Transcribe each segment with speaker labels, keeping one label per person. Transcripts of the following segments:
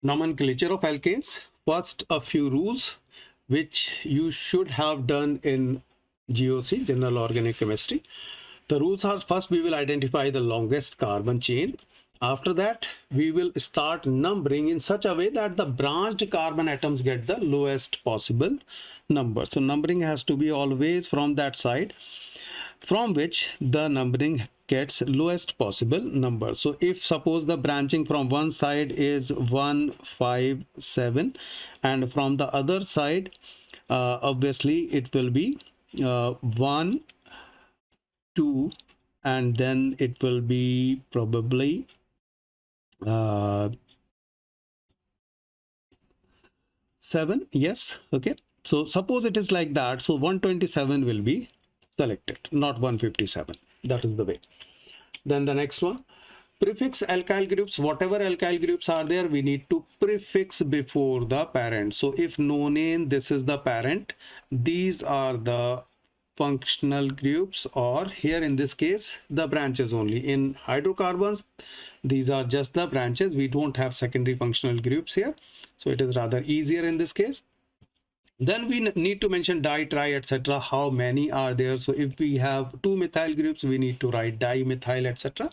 Speaker 1: Nomenclature of alkanes. First, a few rules which you should have done in GOC, General Organic Chemistry. The rules are: first we will identify the longest carbon chain. After that, we will start numbering in such a way that the branched carbon atoms get the lowest possible number. So numbering has to be always from that side from which the numbering gets lowest possible number. So if suppose the branching from one side is 1, 5, 7 and from the other side obviously it will be 1, 2 and then it will be probably 7. Yes, okay. So suppose it is like that, so 127 will be selected, not 157. That is the way. Then the next one, prefix alkyl groups. Whatever alkyl groups are there, we need to prefix before the parent. So if nonane, this is the parent, these are the functional groups, or here in this case the branches only. In hydrocarbons, these are just the branches. We don't have secondary functional groups here, so it is rather easier in this case. Then we need to mention di, tri, etc. How many are there? So if we have 2 methyl groups, we need to write dimethyl, etc.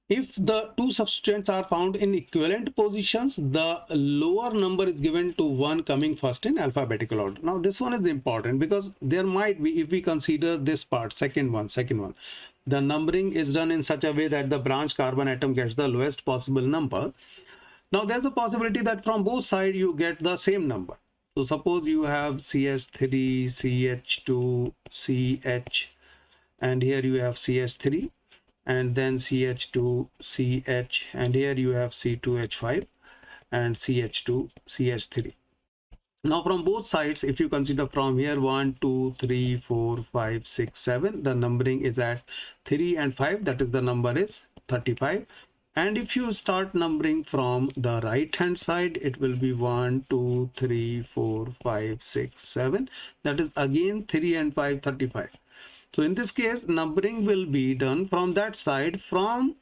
Speaker 1: If the two substituents are found in equivalent positions, the lower number is given to one coming first in alphabetical order. Now this one is important because there might be, if we consider this part, second one, the numbering is done in such a way that the branch carbon atom gets the lowest possible number. Now there's a possibility that from both sides you get the same number. So suppose you have CH3, CH2, CH, and here you have CH3, and then CH2, CH, and here you have C2H5 and CH2, CH3. Now from both sides, if you consider from here 1, 2, 3, 4, 5, 6, 7, the numbering is at 3 and 5, that is the number is 35. And if you start numbering from the right hand side, it will be 1, 2, 3, 4, 5, 6, 7. That is again 3 and 5, 35. So in this case, numbering will be done from that side, from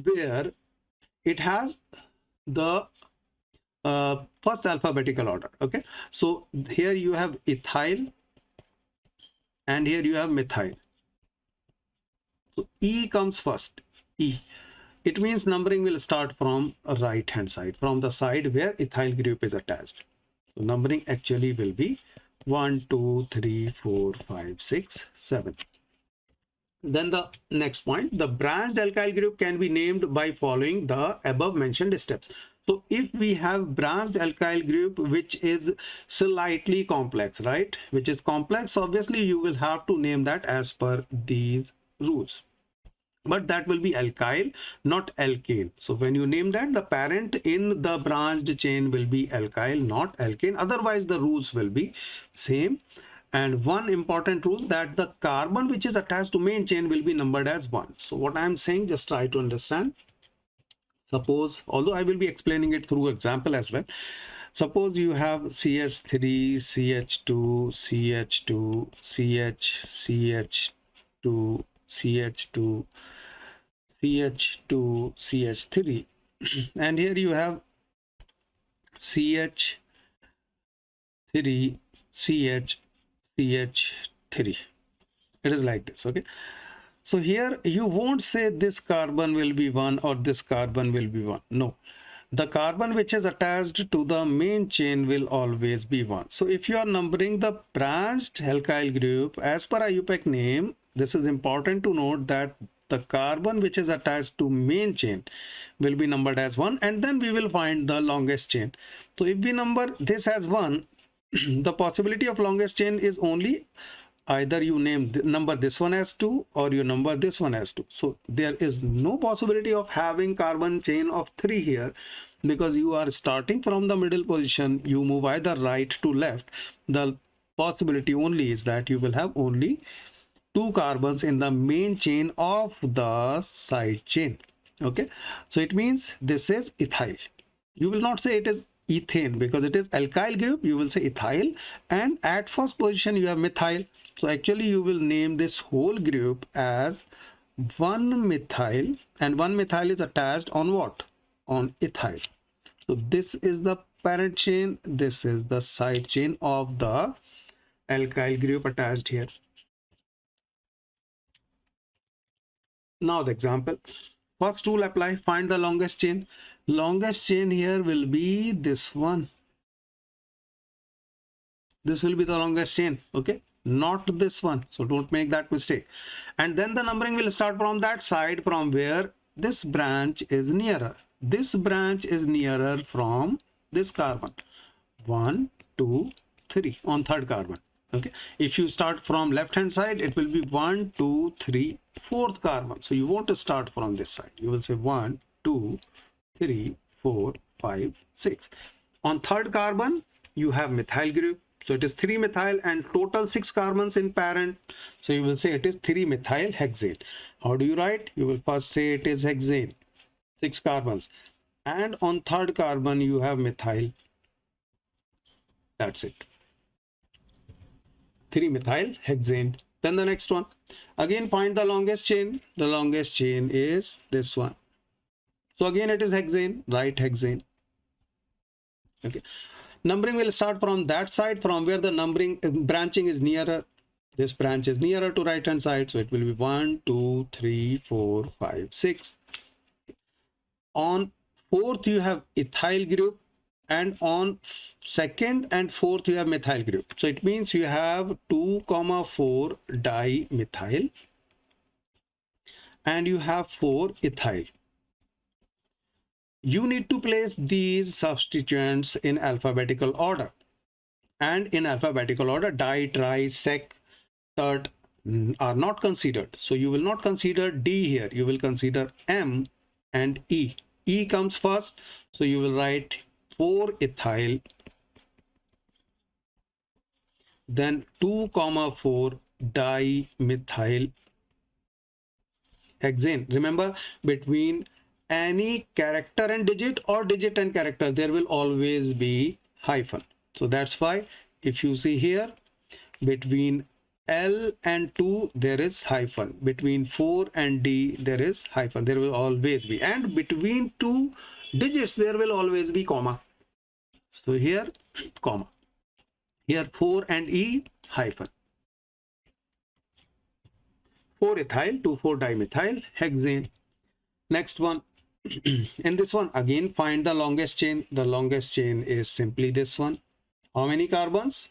Speaker 1: where it has the first alphabetical order. Okay. So here you have ethyl and here you have methyl. So E comes first. E. It means numbering will start from a right hand side, from the side where ethyl group is attached. So numbering actually will be 1, 2, 3, 4, 5, 6, 7. Then the next point, the branched alkyl group can be named by following the above mentioned steps. So if we have branched alkyl group which is slightly complex, right, which is complex, obviously you will have to name that as per these rules. But that will be alkyl, not alkane. So when you name that, the parent in the branched chain will be alkyl, not alkane. Otherwise the rules will be same. And one important rule, that the carbon which is attached to main chain will be numbered as 1. So what I am saying, just try to understand. Suppose, although I will be explaining it through example as well. Suppose you have CH3, CH2, CH2, CH, CH2, CH2, CH2, CH3, and here you have CH3, CH, CH3. It is like this. Okay. So here you won't say this carbon will be 1 or this carbon will be 1. No. The carbon which is attached to the main chain will always be 1. So if you are numbering the branched alkyl group as per IUPAC name, this is important to note that the carbon which is attached to main chain will be numbered as 1, and then we will find the longest chain. So if we number this as 1, the possibility of longest chain is only either you number this one as 2 or you number this one as 2. So there is no possibility of having carbon chain of 3 here, because you are starting from the middle position, you move either right to left. The possibility only is that you will have only 2 carbons in the main chain of the side chain. Okay, so it means this is ethyl. You will not say it is ethane because it is alkyl group. You will say ethyl, and at first position you have methyl. So actually you will name this whole group as 1 methyl, and 1 methyl is attached on what? On ethyl. So this is the parent chain, this is the side chain of the alkyl group attached here. Now the example, first rule apply, find the longest chain. Longest chain here will be this one. This will be the longest chain, okay, not this one, so don't make that mistake. And then the numbering will start from that side from where this branch is nearer. This branch is nearer from this carbon. 1 2 3 on third carbon, okay. If you start from left hand side, it will be 1 2 3 fourth carbon. So you want to start from this side, you will say 1 2 3 4 5 6. On third carbon you have methyl group, so it is 3 methyl and total 6 carbons in parent, so you will say it is 3 methyl hexane. How do you write? You will first say it is hexane, 6 carbons, and on third carbon you have methyl. That's it, 3 methyl hexane. Then the next one, again find the longest chain. The longest chain is this one, so again it is hexane, write hexane, okay. Numbering will start from that side from where the numbering branching is nearer. This branch is nearer to right hand side, so it will be 1 2 3 4 5 6. On fourth you have ethyl group, and on second and fourth you have methyl group, so it means you have 2,4 dimethyl and you have 4 ethyl. You need to place these substituents in alphabetical order, and in alphabetical order di, tri, sec, tert are not considered. So you will not consider D here, you will consider M and E. E comes first, so you will write 4 ethyl, then 2,4 dimethyl hexane. Remember, between any character and digit or digit and character, there will always be hyphen. So that's why if you see here, between L and 2 there is hyphen, between 4 and D there is hyphen, there will always be, and between 2 digits there will always be comma. So here comma, here 4 and E hyphen. 4 ethyl, 2,4 dimethyl hexane. Next one, in this one again find the longest chain. The longest chain is simply this one. How many carbons?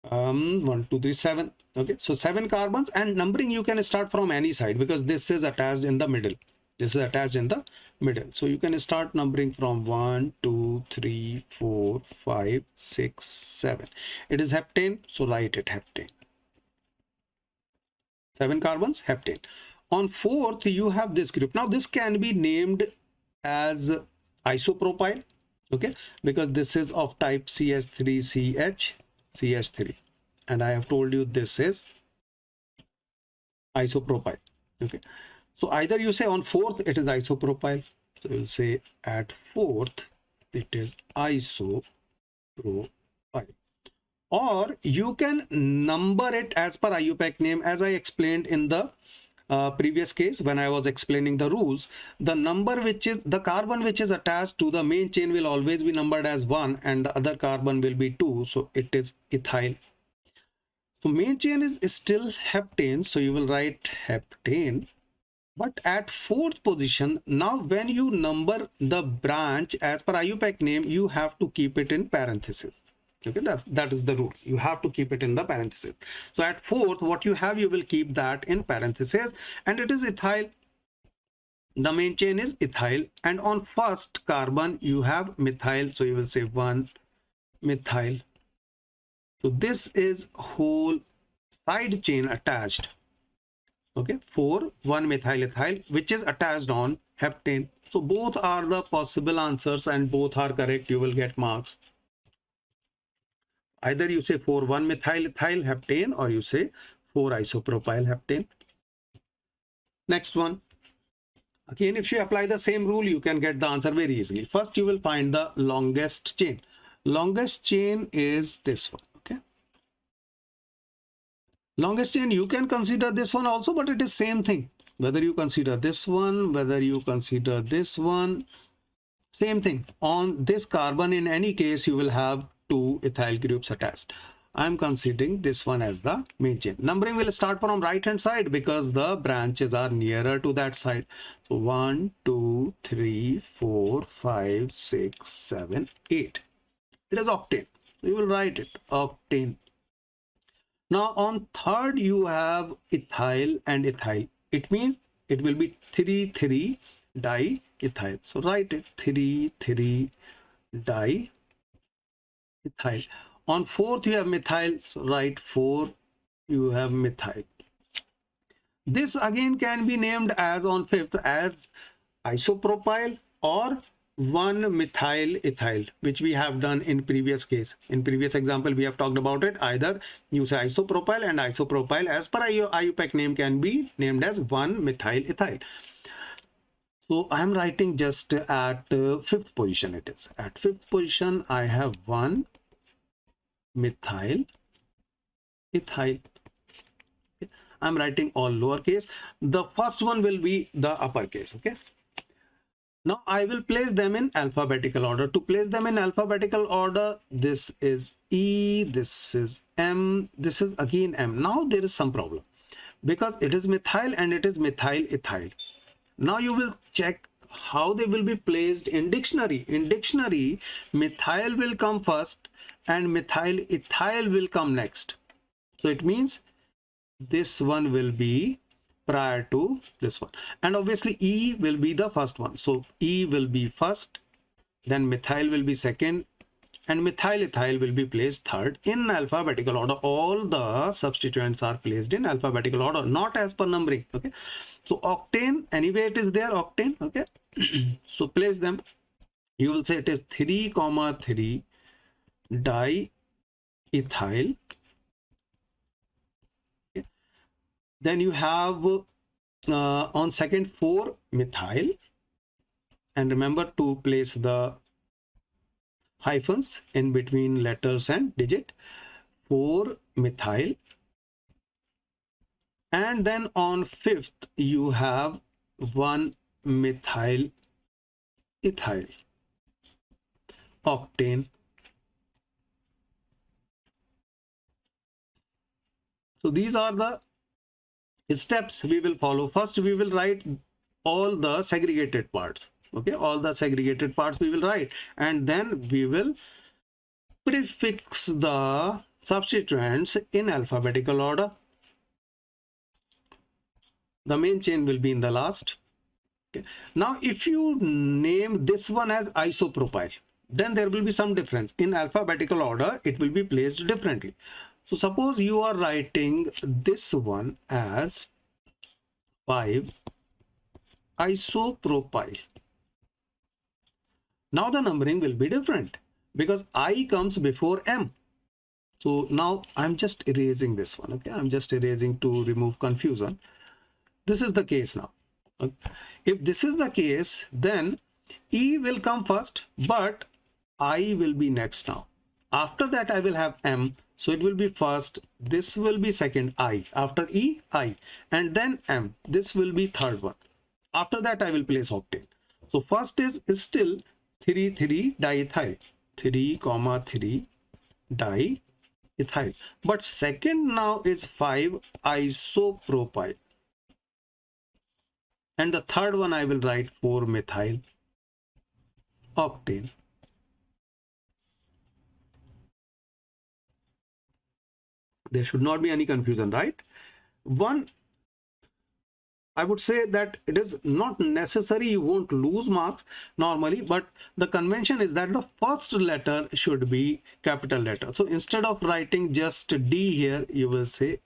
Speaker 1: 1 2 3 7. Okay, so 7 carbons, and numbering you can start from any side because this is attached in the middle. This is attached in the middle, so you can start numbering from 1 2 3 4 5 6 7. It is heptane, so write it heptane. 7 carbons, heptane. On fourth you have this group. Now this can be named as isopropyl, okay, because this is of type CH3CH CH3, and I have told you this is isopropyl, okay. So either you say on fourth it is isopropyl, so you'll say at fourth it is isopropyl, or you can number it as per IUPAC name, as I explained in the previous case when I was explaining the rules. The number which is the carbon which is attached to the main chain will always be numbered as 1 and the other carbon will be 2, so it is ethyl. So main chain is still heptane, so you will write heptane, but at fourth position, now when you number the branch as per IUPAC name, you have to keep it in parenthesis. Okay, that is the rule. You have to keep it in the parenthesis. So at fourth, what you have, you will keep that in parenthesis, and it is ethyl. The main chain is ethyl, and on first carbon you have methyl, so you will say 1 methyl. So this is whole side chain attached, okay, for 1 methyl ethyl, which is attached on heptane. So both are the possible answers and both are correct. You will get marks. Either you say 4 1 methyl ethyl heptane, or you say 4 isopropyl heptane. Next one, again if you apply the same rule, you can get the answer very easily. First you will find the longest chain. Longest chain is this one, okay. Longest chain, you can consider this one also, but it is same thing. Whether you consider this one, whether you consider this one, Same thing. On this carbon, in any case, you will have two ethyl groups attached. I'm considering this one as the main chain. Numbering will start from right hand side because the branches are nearer to that side. So 1, 2, 3, 4, 5, 6, 7, 8. It is octane. We will write it octane. Now on third you have ethyl and ethyl. It means it will be 3,3 diethyl. So write it 3,3 diethyl. On fourth you have methyl. So write 4 you have methyl. This again can be named as on fifth as isopropyl or 1-methyl ethyl, which we have done in previous case. In previous example we have talked about it. Either you say isopropyl, and isopropyl as per IUPAC name can be named as 1-methyl ethyl. So I am writing just at fifth position. It is at fifth position I have 1-methyl ethyl. I'm writing all lowercase. The first one will be the uppercase. Okay. Now I will place them in alphabetical order. To place them in alphabetical order, this is E, this is M, this is again M. Now there is some problem because it is methyl and it is methyl ethyl. Now you will check how they will be placed in dictionary. In dictionary, methyl will come first and methyl ethyl will come next. So it means this one will be prior to this one, and obviously E will be the first one. So E will be first, then methyl will be second, and methyl ethyl will be placed third in alphabetical order. All the substituents are placed in alphabetical order, not as per numbering. Okay, so octane, anyway it is there, octane. Okay, so place them. You will say it is 3,3 diethyl. Then you have on second 4-methyl, and remember to place the hyphens in between letters and digit. 4-methyl, and then on fifth you have 1-methyl ethyl, octane. So these are the steps we will follow. First we will write all the segregated parts. Okay, all the segregated parts we will write, and then we will prefix the substituents in alphabetical order. The main chain will be in the last. Okay. Now if you name this one as isopropyl, then there will be some difference. In alphabetical order it will be placed differently. So suppose you are writing this one as 5-isopropyl. Now the numbering will be different because I comes before M. So now I'm just erasing this one. Okay, I'm just erasing to remove confusion. This is the case now. Okay. If this is the case, then E will come first, but I will be next now. After that I will have M. So it will be first, this will be second, I. After E, I. And then M. This will be third one. After that I will place octane. So first is still 3,3 diethyl. 3,3 diethyl. But second now is 5-isopropyl. And the third one I will write 4-methyl octane. There should not be any confusion, right? One, I would say that it is not necessary, you won't lose marks normally, but the convention is that the first letter should be capital letter. So instead of writing just D here, you will say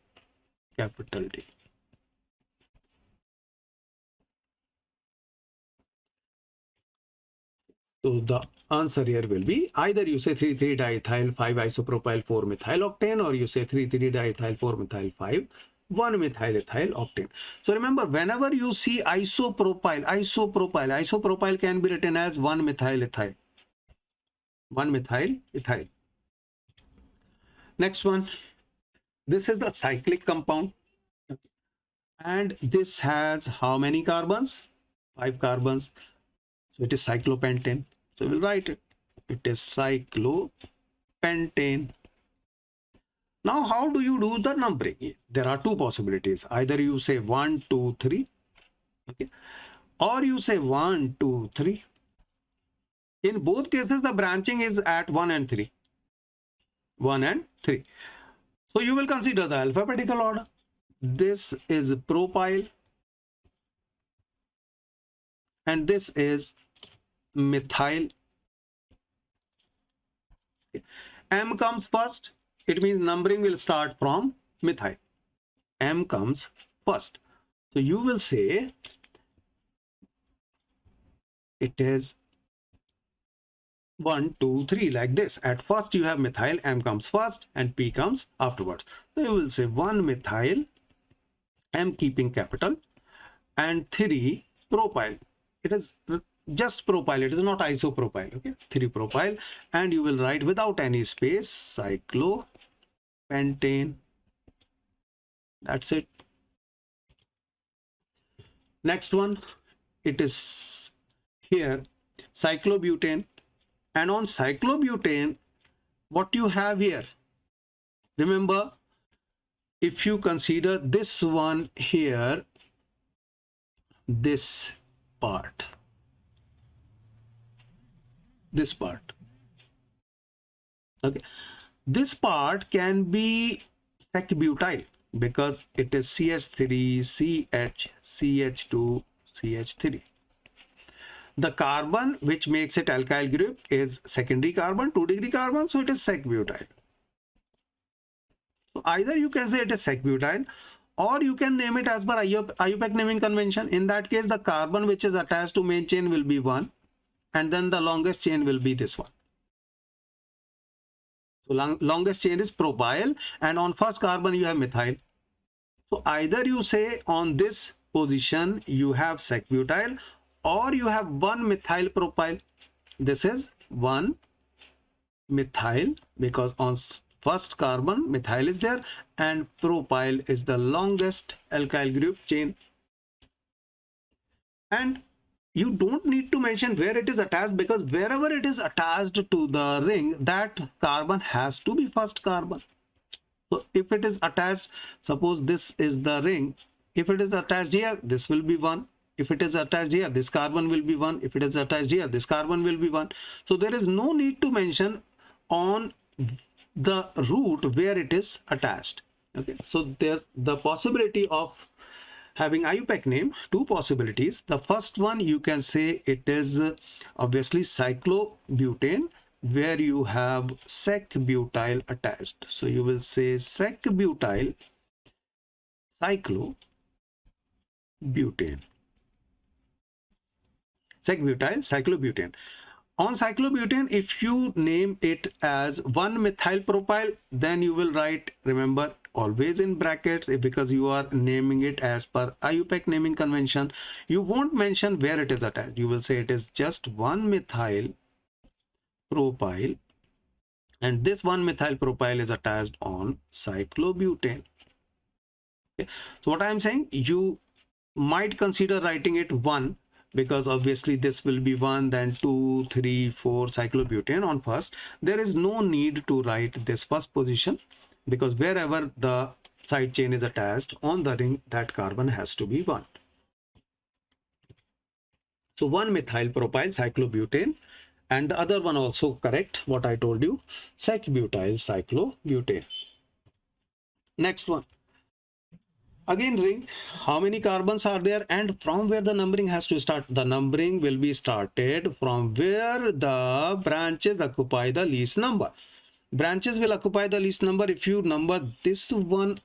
Speaker 1: capital D. So the answer here will be either you say 3,3 diethyl 5-isopropyl 4-methyl octane, or you say 3,3 diethyl 4-methyl 5 1-methyl ethyl octane. So remember, whenever you see isopropyl can be written as 1-methyl ethyl. 1-methyl ethyl. Next one, this is the cyclic compound, and this has how many carbons? 5 carbons. So it is cyclopentane. So we'll write it. It is cyclopentane. Now, how do you do the numbering? There are two possibilities. Either you say 1, 2, 3, okay, or you say 1, 2, 3. In both cases, the branching is at 1 and 3. 1 and 3. So you will consider the alphabetical order. This is propyl and this is methyl. M comes first. It means numbering will start from methyl. M comes first. So you will say it is 1, 2, 3 like this. At first you have methyl, M comes first and P comes afterwards. So you will say 1 methyl, M keeping capital, and 3 propyl. It is just propyl, it is not isopropyl, okay? 3 propyl, and you will write without any space cyclopentane. That's it. Next one, it is here cyclobutane. And on cyclobutane, what you have here, remember, if you consider this one here, this part, okay, this part can be sec-butyl because it is CH3, CH, CH2, CH3. The carbon which makes it alkyl group is secondary carbon, 2-degree carbon, so it is sec-butyl. So either you can say it is sec-butyl or you can name it as per IUPAC naming convention. In that case, the carbon which is attached to main chain will be 1 and then the longest chain will be this one. So longest chain is propyl and on first carbon you have methyl. So either you say on this position you have sec-butyl or you have 1 methyl propyl. This is 1 methyl because on first carbon methyl is there and propyl is the longest alkyl group chain. And you don't need to mention where it is attached because wherever it is attached to the ring, that carbon has to be first carbon. So if it is attached, suppose this is the ring, if it is attached here, this will be 1. If it is attached here, this carbon will be 1. If it is attached here, this carbon will be 1. So there is no need to mention on the root where it is attached. Okay, so there's the possibility of having IUPAC name, two possibilities. The first one, you can say it is obviously cyclobutane where you have sec-butyl attached. So you will say sec-butyl cyclobutane. Sec-butyl cyclobutane. On cyclobutane, if you name it as 1 methyl propyl, then you will write, remember, always in brackets because you are naming it as per IUPAC naming convention. You won't mention where it is attached. You will say it is just 1 methyl propyl and this 1 methyl propyl is attached on cyclobutane. Okay. So what I am saying, you might consider writing it 1 because obviously this will be 1, then 2, 3, 4 cyclobutane on first. There is no need to write this first position because wherever the side chain is attached on the ring, that carbon has to be 1. So 1 methyl propyl cyclobutane, and the other one also correct, what I told you, sec-butyl cyclobutane. Next one. Again ring, how many carbons are there and from where the numbering has to start? The numbering will be started from where the branches occupy the least number. Branches will occupy the least number if you number this one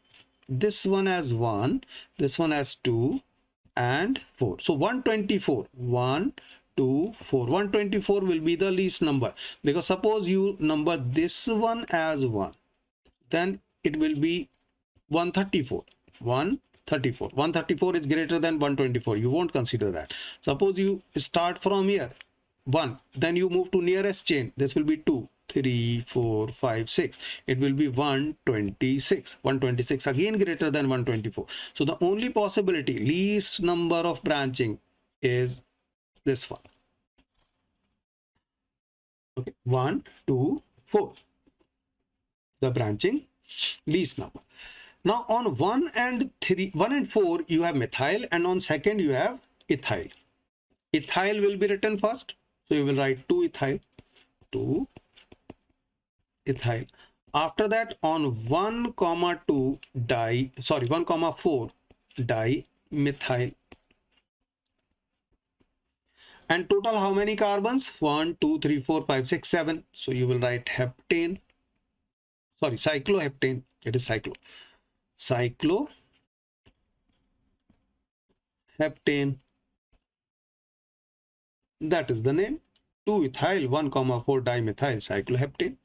Speaker 1: as 1, this one as 2 and 4. So 124, 1, 2, 4. 124 will be the least number because suppose you number this one as 1, then it will be 134. 134. 134 is greater than 124. You won't consider that. Suppose you start from here 1, then you move to nearest chain. This will be 2, 3, 4, 5, 6. It will be 126. 126 again greater than 124. So the only possibility, least number of branching is this one. Okay, 1, 2, 4. The branching least number. Now on 1 and 4 you have methyl, and on second you have ethyl. Ethyl will be written first, so you will write 2 ethyl, 2 ethyl. After that on 1, 2 di, sorry 1, 4 dimethyl. And total how many carbons? 1, 2, 3, 4, 5, 6, 7. So you will write heptane, sorry cycloheptane. It is cycloheptane. That is the name. 2 ethyl, 1, 4 dimethyl cycloheptane.